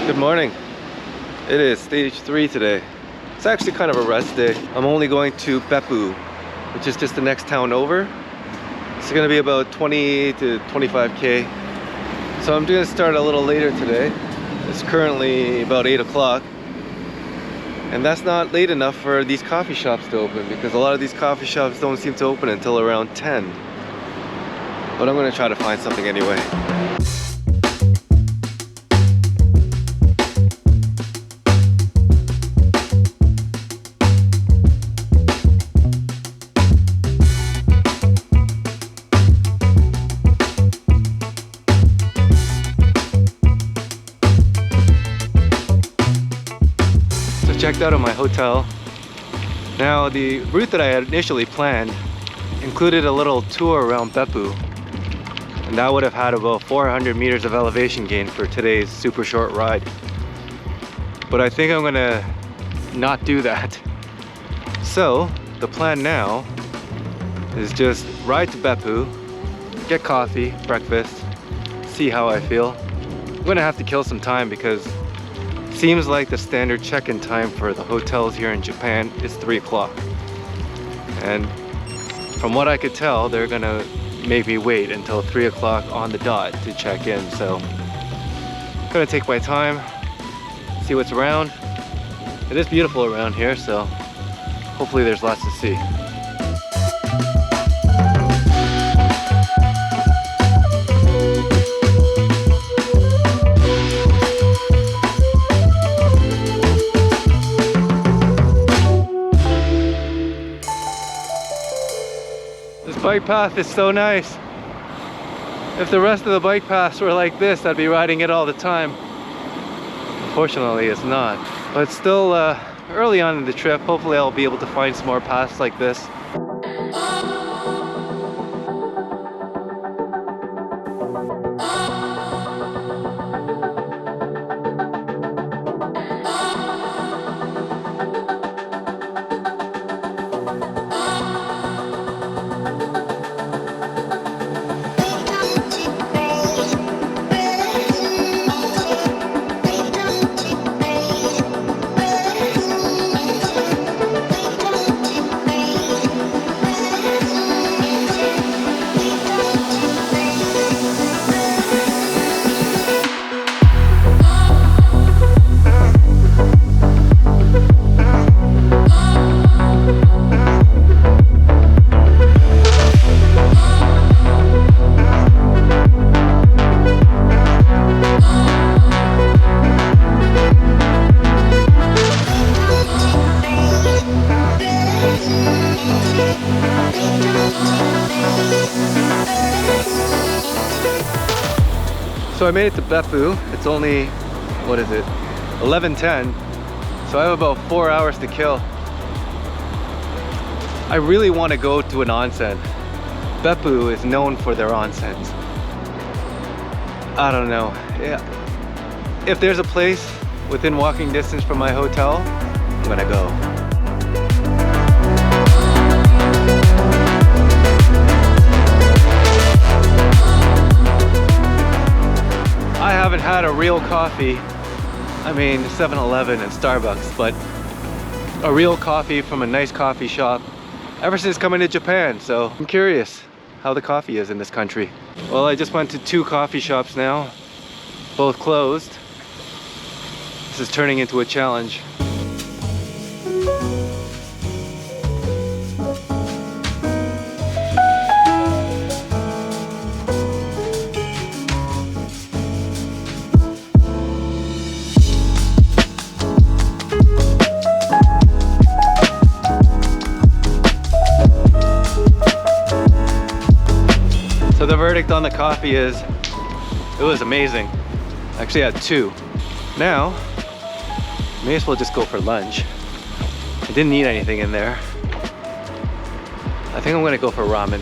Good morning. It is stage 3 today. It's actually kind of a rest day. I'm only going to Beppu, which is just the next town over. It's gonna be about 20 to 25k. So I'm gonna start a little later today. It's currently about 8 o'clock. And that's not late enough for these coffee shops to open, because a lot of these coffee shops don't seem to open until around 10. But I'm gonna try to find something anyway. Checked out of my hotel. Now the route that I had initially planned included a little tour around Beppu, and that would have had about 400 meters of elevation gain for today's super short ride. But I think I'm gonna not do that. So the plan now is just ride to Beppu, get coffee, breakfast, see how I feel. I'm gonna have to kill some time because seems like the standard check-in time for the hotels here in Japan is 3 o'clock. And from what I could tell, they're gonna make me wait until 3 o'clock on the dot to check in. So I'm gonna take my time, see what's around. It is beautiful around here, so hopefully there's lots to see. Bike path is so nice. If the rest of the bike paths were like this, I'd be riding it all the time. Unfortunately, it's not. But still early on in the trip, hopefully I'll be able to find some more paths like this. So I made it to Beppu. It's only, what is it, 11:10. So I have about 4 hours to kill. I really want to go to an onsen. Beppu is known for their onsens. I don't know. Yeah. If there's a place within walking distance from my hotel, I'm gonna go. I haven't had a real coffee, I mean 7-Eleven and Starbucks, but a real coffee from a nice coffee shop ever since coming to Japan. So I'm curious how the coffee is in this country. Well, I just went to 2 coffee shops now, both closed. This is turning into a challenge. So the verdict on the coffee is, it was amazing. I actually had 2. Now, may as well just go for lunch. I didn't eat anything in there. I think I'm gonna go for ramen.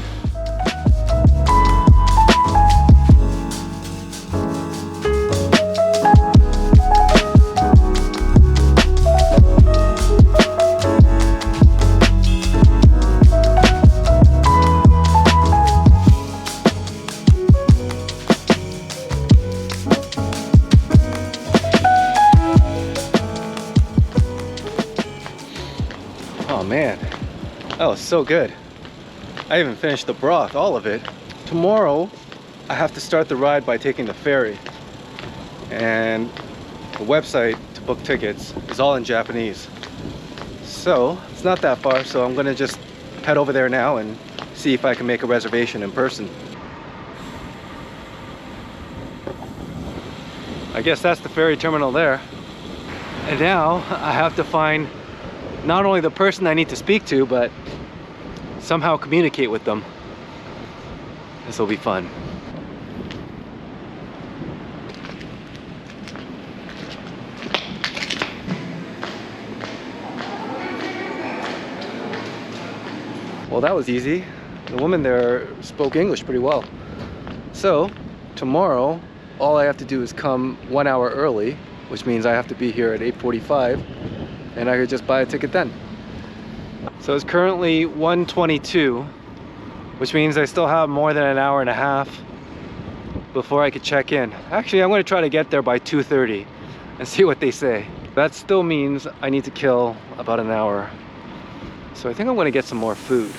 man, that was so good. I even finished the broth, all of it. Tomorrow, I have to start the ride by taking the ferry. And the website to book tickets is all in Japanese. So, it's not that far, so I'm gonna just head over there now and see if I can make a reservation in person. I guess that's the ferry terminal there. And now I have to find not only the person I need to speak to, but somehow communicate with them. This will be fun. Well, that was easy. The woman there spoke English pretty well. So tomorrow, all I have to do is come 1 hour early, which means I have to be here at 8:45, and I could just buy a ticket then. So it's currently 1:22, which means I still have more than an hour and a half before I could check in. Actually, I'm going to try to get there by 2:30 and see what they say. That still means I need to kill about an hour. So I think I'm going to get some more food.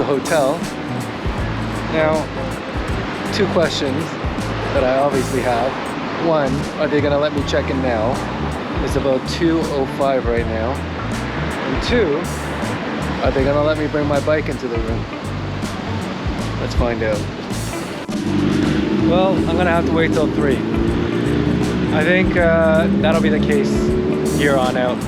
Hotel. Now, two questions that I obviously have. One, are they gonna let me check in now? It's about 2:05 right now. And two, are they gonna let me bring my bike into the room? Let's find out. Well, I'm gonna have to wait till 3. I think that'll be the case here on out.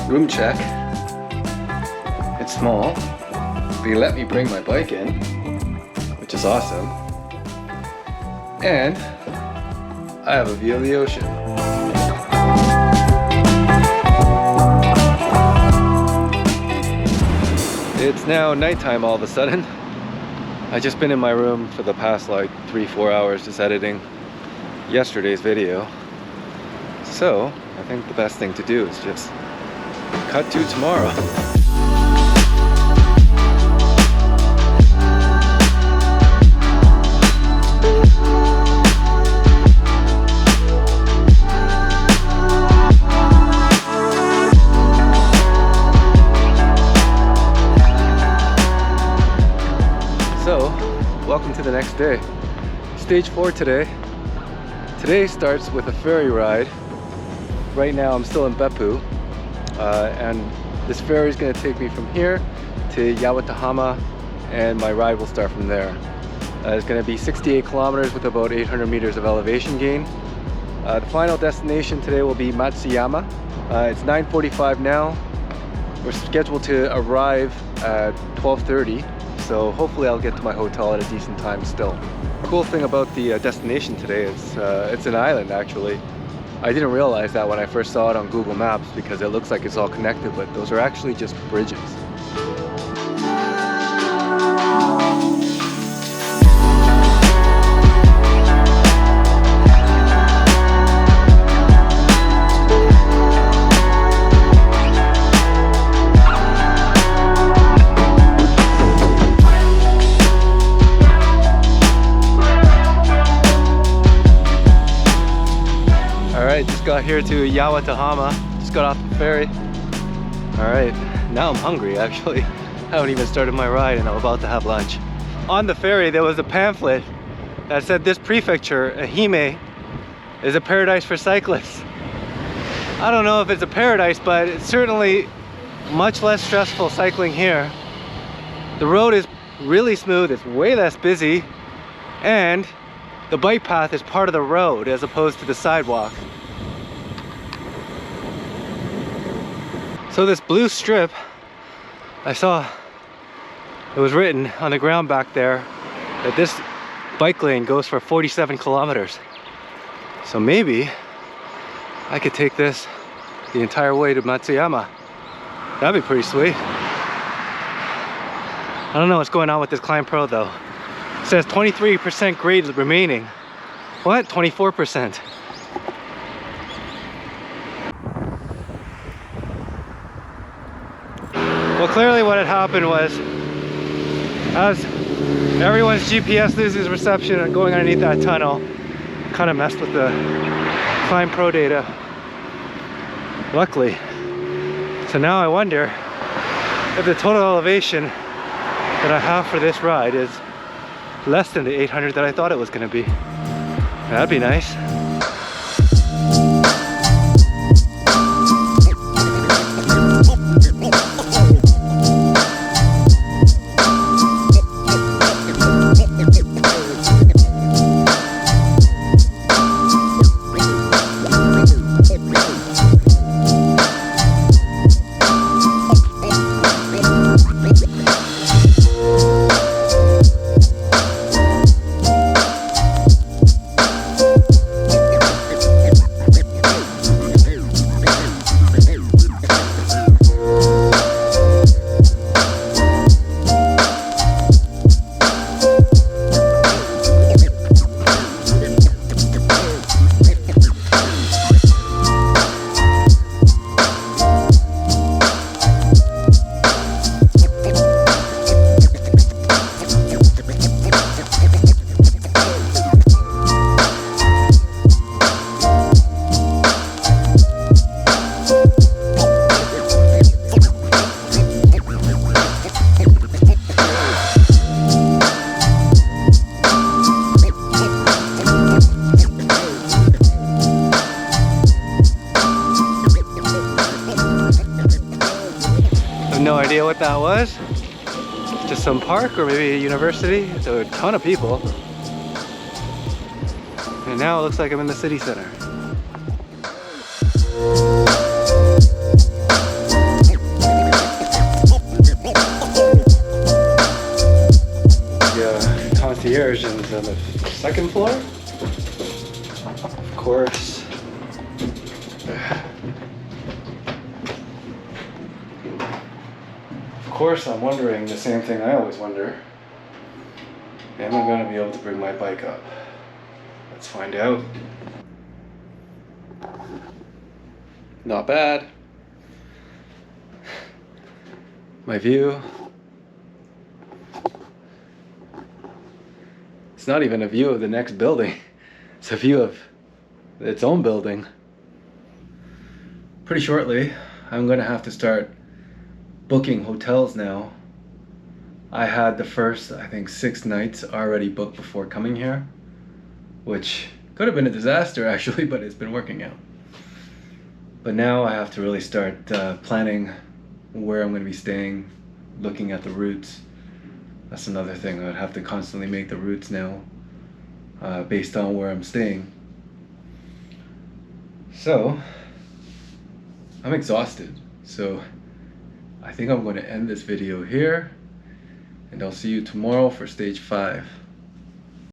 Room check. It's small. They let me bring my bike in, which is awesome. And I have a view of the ocean. It's now nighttime all of a sudden. I've just been in my room for the past like 3-4 hours just editing yesterday's video. So I think the best thing to do is just cut to tomorrow. So, welcome to the next day. Stage 4 today. Today starts with a ferry ride. Right now I'm still in Beppu. And this ferry is going to take me from here to Yawatahama, and my ride will start from there. It's going to be 68 kilometers with about 800 meters of elevation gain. The final destination today will be Matsuyama. It's 9:45 now. We're scheduled to arrive at 12:30, so hopefully I'll get to my hotel at a decent time still. The cool thing about the destination today is it's an island actually. I didn't realize that when I first saw it on Google Maps because it looks like it's all connected, but those are actually just bridges. Just got here to Yawatahama, just got off the ferry. Alright, now I'm hungry actually. I haven't even started my ride and I'm about to have lunch. On the ferry there was a pamphlet that said this prefecture, EHIME, is a paradise for cyclists. I don't know if it's a paradise, but it's certainly much less stressful cycling here. The road is really smooth, it's way less busy, and the bike path is part of the road as opposed to the sidewalk. So this blue strip, I saw it was written on the ground back there that this bike lane goes for 47 kilometers. So maybe I could take this the entire way to Matsuyama. That'd be pretty sweet. I don't know what's going on with this Climb Pro though. It says 23% grade remaining. What? 24%. Well, clearly what had happened was, as everyone's GPS loses reception and going underneath that tunnel, kind of messed with the Climb Pro data. Luckily. So now I wonder if the total elevation that I have for this ride is less than the 800 that I thought it was going to be. That'd be nice. No idea what that was. Just some park or maybe a university. There were a ton of people. And now it looks like I'm in the city center. The concierge is on the second floor. Of course. Of course, I'm wondering the same thing I always wonder. Am I going to be able to bring my bike up? Let's find out. Not bad. My view. It's not even a view of the next building. It's a view of its own building. Pretty shortly, I'm going to have to start booking hotels now. I had the first, I think, 6 nights already booked before coming here, which could have been a disaster actually, but it's been working out. But now I have to really start planning where I'm going to be staying, looking at the routes. That's another thing. I'd have to constantly make the routes now based on where I'm staying. So I'm exhausted, so I think I'm going to end this video here, and I'll see you tomorrow for stage 5.